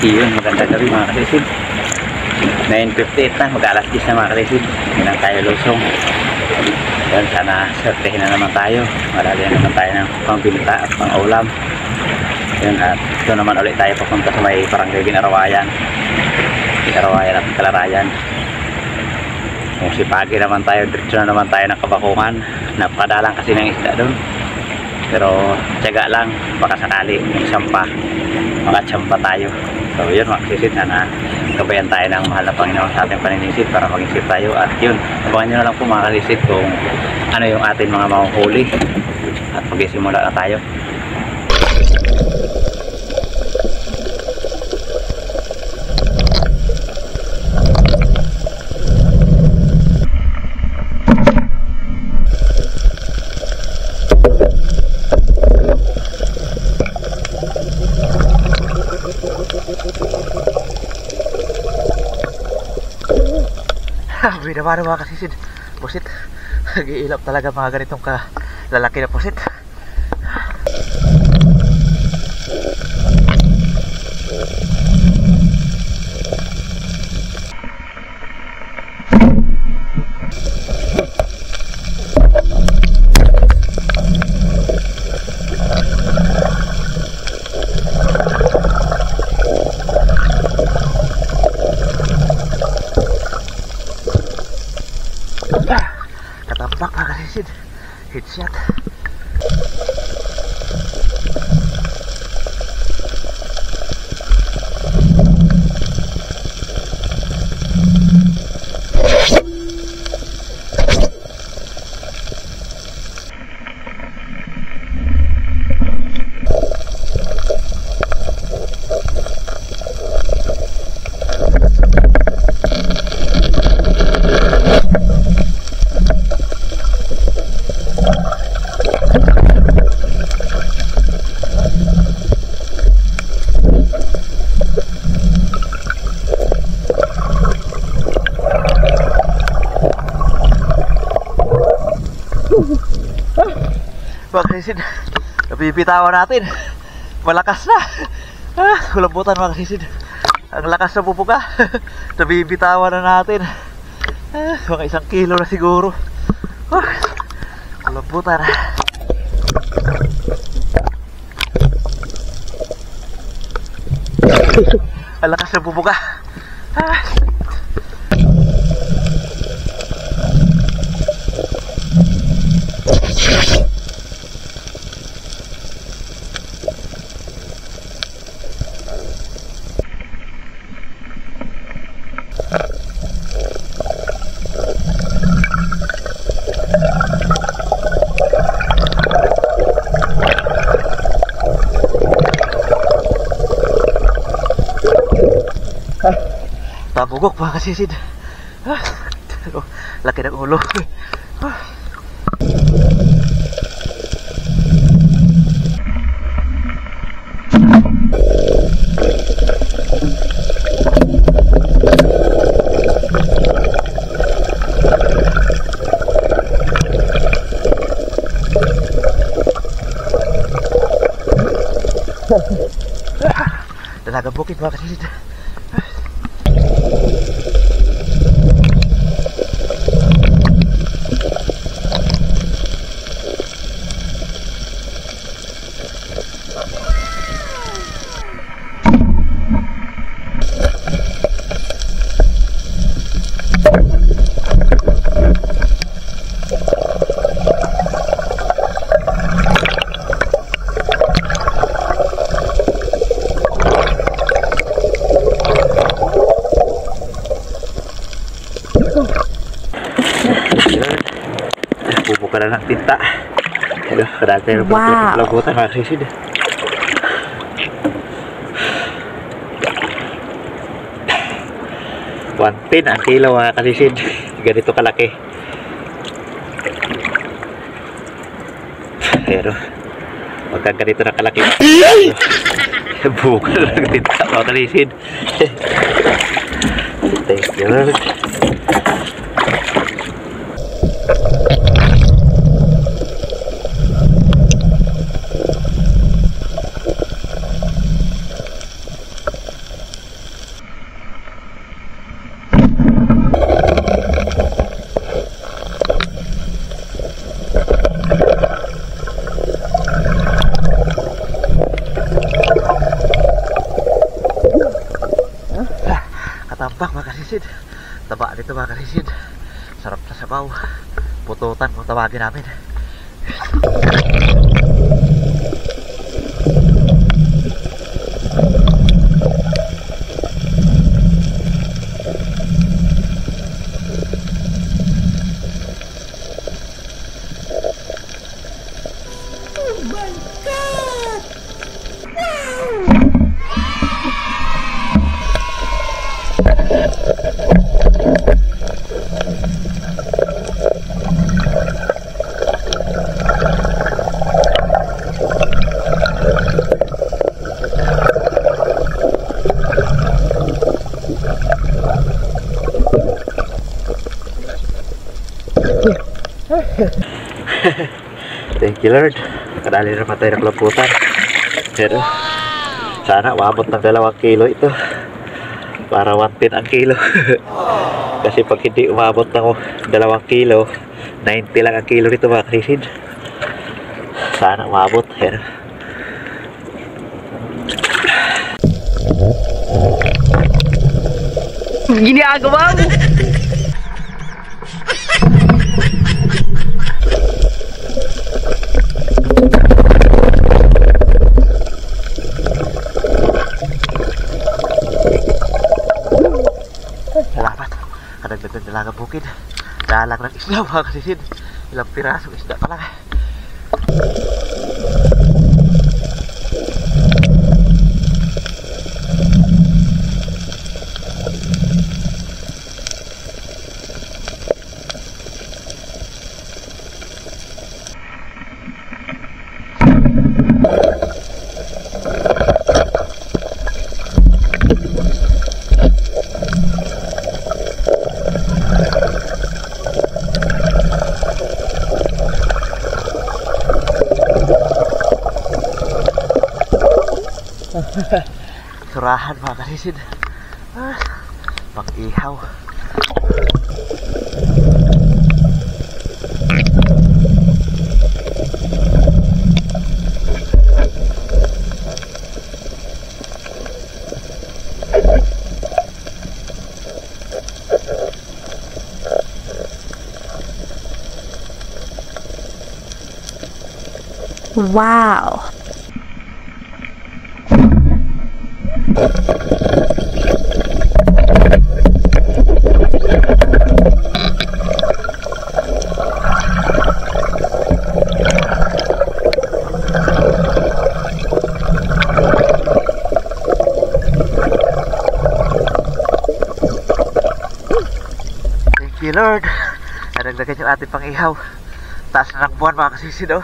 Iyon, maganda gabi mga kalisid. 9:58 na, mag-alas 10 na mga kalisid. Hindi lang tayo lusong. Yan, sana sertehin na naman tayo. Marali na naman tayo ng pangbilita at pang-ulam. Yan, at ito naman ulit tayo papunta sa may Barangay Ginarawayan. Ginarawayan at Kalarayan. Kung sipagi naman tayo, diretso na naman tayo ng Kabakungan. Napakadalang kasi ng isda doon. Pero tiyaga lang, baka sakali yung sampa, makatsampa tayo. So yun mga kasisid, sana gabayan tayo ng mahal na Panginoon sa ating paninisid para maging safe tayo. At yun, abangan nyo na lang po mga kasisid kung ano yung ating mga mahuhuli. At magsisimula na tayo. Bida ba mga kasisid, pusit. Nag-iilap talaga mga ganitong kalalaki na pusit. Katapak mga kasisid, headshot. Mga kasisid, nabibitawan natin. Malakas na. Kulambutan mga kasisid. Ang lakas na pupuka. Nabibitawan na natin. Mga 1 kilo na siguro. Kulambutan. Ang lakas na pupuka. Tabugok mga kasisid. Laki ng ulo. Dalagang bukid mga kasisid. Bubuka na ng tinta. Aduh, kadang-kadang wow. Pelabutan mga kasisid. 110 ang kilo mga kasisid. Ganito kalaki. Pero pagka ganito na kalaki, bubuka na ng tinta mga kasisid. Thank you. Talpak mga kasisid. Taba nito mga kasisid. Sarap sa sabaw. Pututan kung tawagin namin. Thank you Lord. Kadali na patay ng lamputan. Pero sana umabot ng 2 kilo ito. Para 110 ang kilo. Kasi pag hindi umabot ng 2 kilo, 90 lang ang kilo nito mga kasisid. Sana umabot. Pero ginagawa mo. Salamat. Kadagdagan dalaga bukid. Dalang ng isla mga kasisid. Ilang pirasong isda pa lang. Surahan mga kasisid. Pag-ihaw. Wow. Thank you Lord. Nadagdagan yung ating pang-ihaw. Taas na ng buwan mga kasisid oh.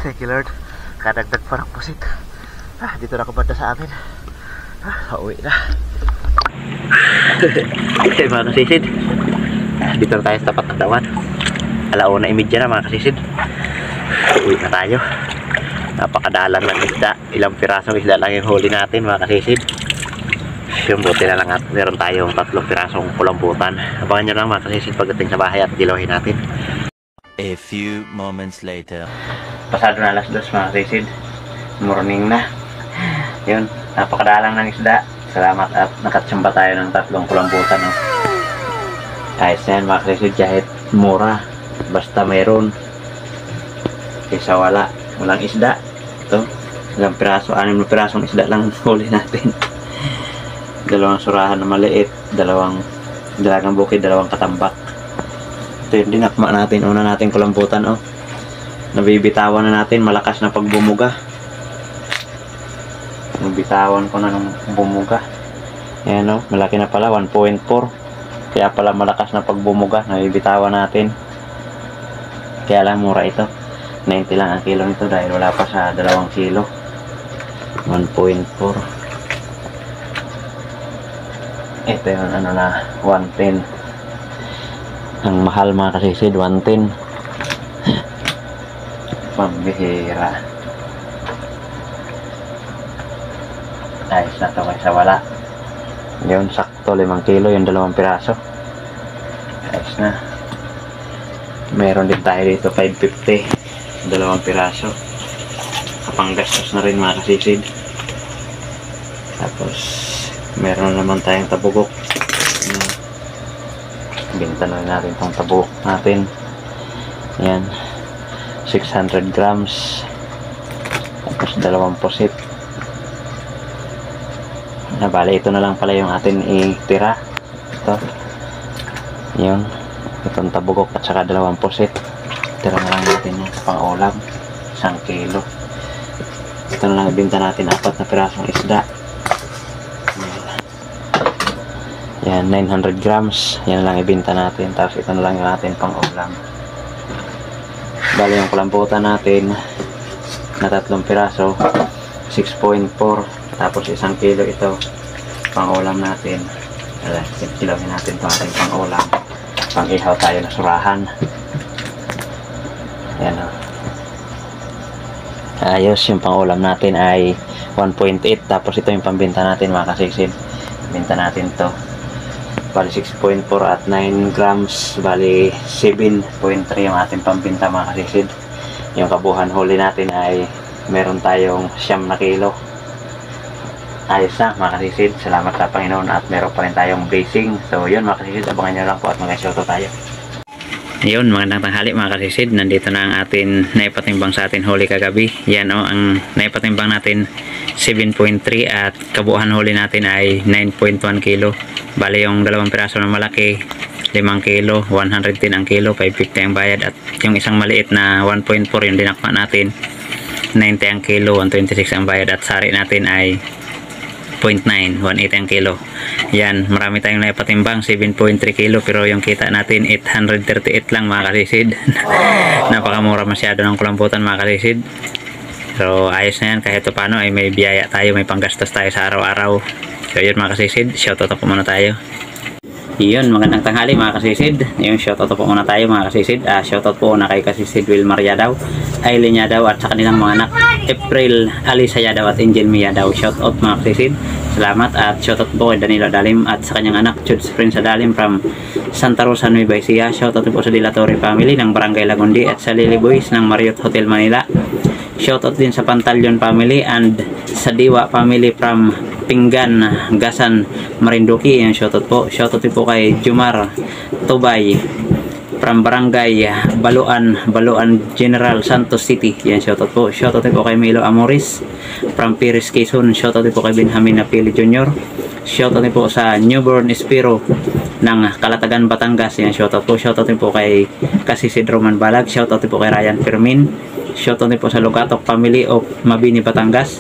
Thank you Lord. Kadagdag pa ng pusit. Dito na ako banda sa amin. Pauwi na. Okay mga kasisid. Dito na tayo sa tapat ng dawan. 1:30 na mga kasisid. Uwi na tayo. Napakadalang ng isda. Ilang pirasong isda lang yung huli natin mga kasisid. Yung buti na lang at meron tayong 3 pirasong kulambutan. Abangan nyo lang mga kasisid pagdating sa bahay at diluhin natin. A few moments later. Pasado na 2:00 mga kasisid. Morning na. Yun, napakadalang ng isda. Salamat at nakatsamba tayo ng 3 kulambutan. Oh. Ayos na yan mga kasisid, kahit mura. Basta mayroon. Kaysa walang isda. Ito, ilang piraso, 6 na pirasong isda lang huli natin. 2 surahan na maliit, 2 dalagang bukid, 2 katambak. Ito yung dinakma natin, una natin kulambutan oh. Nabibitawan na natin, malakas na pagbumuga. Nabitawan ko na ng bumuga. Ayan oh, malaki na pala, 1.4. Kaya pala malakas na pagbumuga, nabibitawan natin. Kaya lang mura ito. 90 lang ang kilo nito dahil wala pa sa 2 kilo. 1.4. Ito yung ano na 110. Ang mahal mga kasisid, 110. Pambihira. Ayos na to kaysa wala. Yun, sakto 5 kilo yung 2 piraso. Ayos na. Meron din tayo dito 550, 2 piraso. Kapanggastos na rin mga kasisid. Tapos meron naman tayong tabugok. Binta na natin itong tabugok natin. Yan, 600 grams. Tapos 2 pusit. Bale, ito na lang pala yung atin itira. Ito. Yun. Itong tabugok at saka 2 pusit. Tira na lang natin yung pang ulam. 1 kilo. Ito na lang ibinta natin 4 na pirasong isda. Yan, 900 grams. Yan lang ibinta natin. Tapos ito na lang yung natin pang ulam. Bale, yung kulamputan natin na 3 piraso, 6.4. Tapos 1 kilo ito pang ulam natin. Kilawin natin ito ating pang ulam. Pang ihaw tayo na surahan. Yan o. Ayos, yung pang ulam natin ay 1.8. Tapos ito yung pambinta natin mga kasisid. Binta natin to. Bali 6.4 at 9 grams. Bali 7.3 yung ating pambinta mga kasisid. Yung kabuhan huli natin ay meron tayong 9 na kilo. Ayos na mga kasisid. Salamat sa Panginoon at meron pa rin tayong blessing. So yun mga kasisid, abangan nyo lang po at mag-shoutout tayo. Yun, magandang tanghali mga kasisid. Nandito na ang atin naipatimbang sa atin huli kagabi. Yan o, ang naipatimbang natin 7.3 at kabuuan huli natin ay 9.1 kilo. Bali yung 2 piraso na malaki 5 kilo, 110 ang kilo, 550 ang bayad. At yung isang maliit na 1.4 yung dinakma natin, 90 ang kilo, 126 ang bayad. At sari natin ay 0.9, 180 ang kilo. Yan, marami tayong naipatimbang 7.3 kilo pero yung kita natin 838 lang mga kasisid. Napakamura masyado ng kulamputan mga kasisid. So ayos na yan, kahit paano ay may biyaya tayo, may panggastos tayo sa araw-araw. So yun mga kasisid, shoutout po muna tayo. Yun, magandang tanghali mga kasisid. Yung shoutout po muna tayo mga kasisid. Shoutout po na kay kasisid Wilmar Yadaw, Aileen Yadaw at sa kanilang mga anak April, Alisa Yadaw at Angel Mia Yadaw. Shoutout mga kasisid. Salamat at shoutout po kay Danilo Dalim at sa kanyang anak Jude Prince Dalim from Santa Rosa, Nueva Ecija. Shoutout po sa Dilatori family ng Barangay Lagundi at sa Lily Boys ng Marriott Hotel Manila. Shoutout din sa Pantalion family and sa Diwa family from Pinggan, Gasan, Marinduque. Yan, shoutout po. Shoutout po kay Jumar Tubay from Barangay Baluan General Santos City. Yan, shoutout po. Shoutout po kay Milo Amoris from Piris, Quezon. Shoutout po kay Benjamin Napili Jr. Shoutout po sa Newborn Espiro ng Kalatagan, Batangas. Yan, shoutout po. Shoutout po kay Kasisid Roman Balag. Shoutout po kay Ryan Fermin. Shoutout po sa Lugatok family of Mabini, Batangas.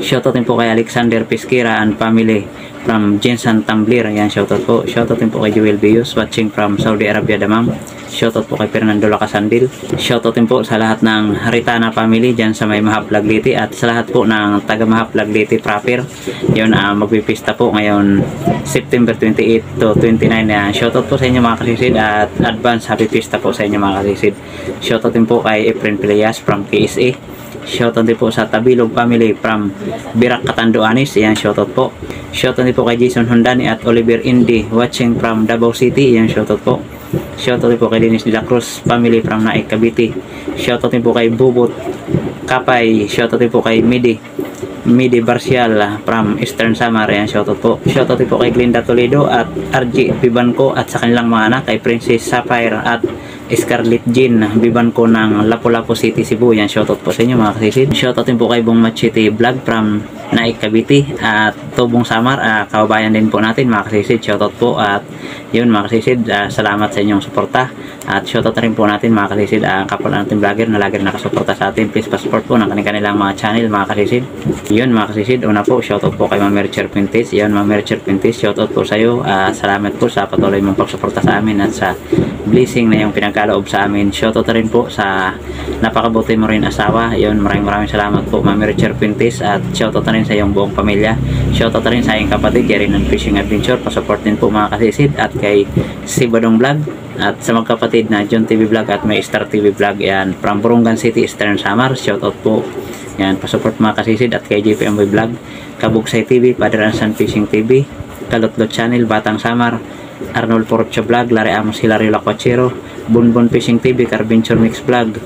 Shoutout po kay Alexander Pesquera and family from Jensen Tamblir. Yan, shoutout po. Shoutout po kay Joel Bios watching from Saudi Arabia, Damam. Shoutout po kay Fernando Lacasandil. Shoutout po sa lahat ng Haritana family dyan sa may Mahap Lagliti at sa lahat po ng taga Mahap Lagliti proper. Yun, magpipista po ngayon September 28 to 29. Shoutout po sa inyo mga kasisid at advance happy pista po sa inyo mga kasisid. Shoutout po kay Efren Pilias from KSA. Shoutout din po sa Tabilog family from Birak, Catanduanes. Yan, shoutout po. Shoutout din po kay Jason Hondani at Oliver Indy watching from Davao City. Yan, shoutout po. Shoutout din po kay Dennis de la Cruz family from Naik, Cavite. Shoutout din po kay Bubot Kapay. Shoutout din po kay Midi Barcial from Eastern Samar. Yan, shoutout po. Shoutout din po kay Glinda Toledo at RG Bibanco at sa kanilang mga anak kay Princess Sapphire at Scarlett Jean Bibanco ng Lapu-Lapu City, Cebu. Yan, shoutout po sa inyo mga kasisid. Shoutout din po kay Bong Machete Vlog from Naik, Cavite at Tubong Samar. Kababayan din po natin mga kasisid. Shoutout po at yun mga kasisid, salamat sa inyong suporta at shoutout rin po natin mga kasisid kapwa natin vlogger na lagi nakasuporta sa atin. Please pa-support po ng kanilang mga channel mga kasisid. Yun mga kasisid, una po shoutout po kay Ma'am Mercher Pintis. Yun Ma'am Mercher Pintis, shoutout po sa iyo. Salamat po sa patuloy mong pagsuporta sa amin at sa blessing na yung pinagkaloob sa amin. Shoutout rin po sa napakabuti mo rin asawa. Yun, maraming salamat po Mami Richard Pintis, at shoutout rin sa iyong buong pamilya. Shoutout rin sa iyong kapatid Jerry ng Fishing Adventure. Pasupport din po mga kasisid, at kay Sibadong Vlog, at sa magkapatid na John TV Vlog at may Star TV Vlog. Yan, from Burungan City, Eastern Samar. Shoutout po. Yan, pasupport mga kasisid, at kay JPMB Vlog, Kabugsay TV, Padre Ansan Fishing TV, Kalutlot Channel, Batang Samar, Arnold Porcho Vlog, Larry Amos Hilario Lacuachero, Bunbun Fishing TV, Carventure Mix Vlog,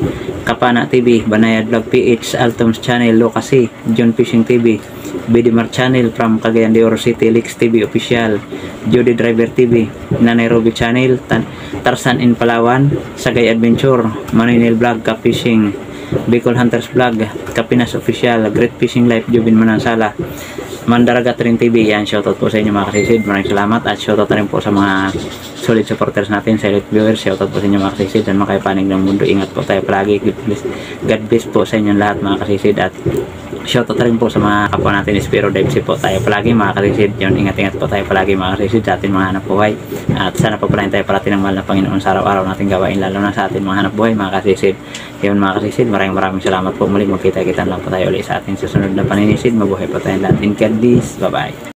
Kapana TV, Banayad Vlog PH, Altoms Channel, Lucasi, John Fishing TV, Bidimar Channel from Cagayan de Oro City, Lix TV Official, Jody Driver TV, Nanay Ruby Channel, Tarzan in Palawan, Sagay Adventure, Maninil Vlog, Ka-Fishing, Bicol Hunters Vlog, Kapinas Official, Great Fishing Life, Jubin Manansala, Mandaragat rin TV. Yan, shoutout po sa inyo mga kasisid, maraming salamat, at shoutout rin po sa mga solid supporters natin, silent viewers. Shoutout po sa inyo mga kasisid, dan makapanig ng mundo. Ingat po tayo palagi. God bless po sa inyong lahat mga kasisid, at shoutout rin po sa mga kapwa natin Espero Dive po tayo palagi mga kasisid. Yun, ingat po tayo palagi mga kasisid sa ating mga hanap buhay, at sana pagpalain tayo parati ng mahal na Panginoon sa araw-araw natin gawain, lalo na sa ating mga hanap buhay mga kasisid. Yun mga kasisid, maraming salamat po. Muling magkita-kita lang po tayo ulit sa ating susunod na paninisid. Mabuhay po tayong lahat. In God bless. Bye bye.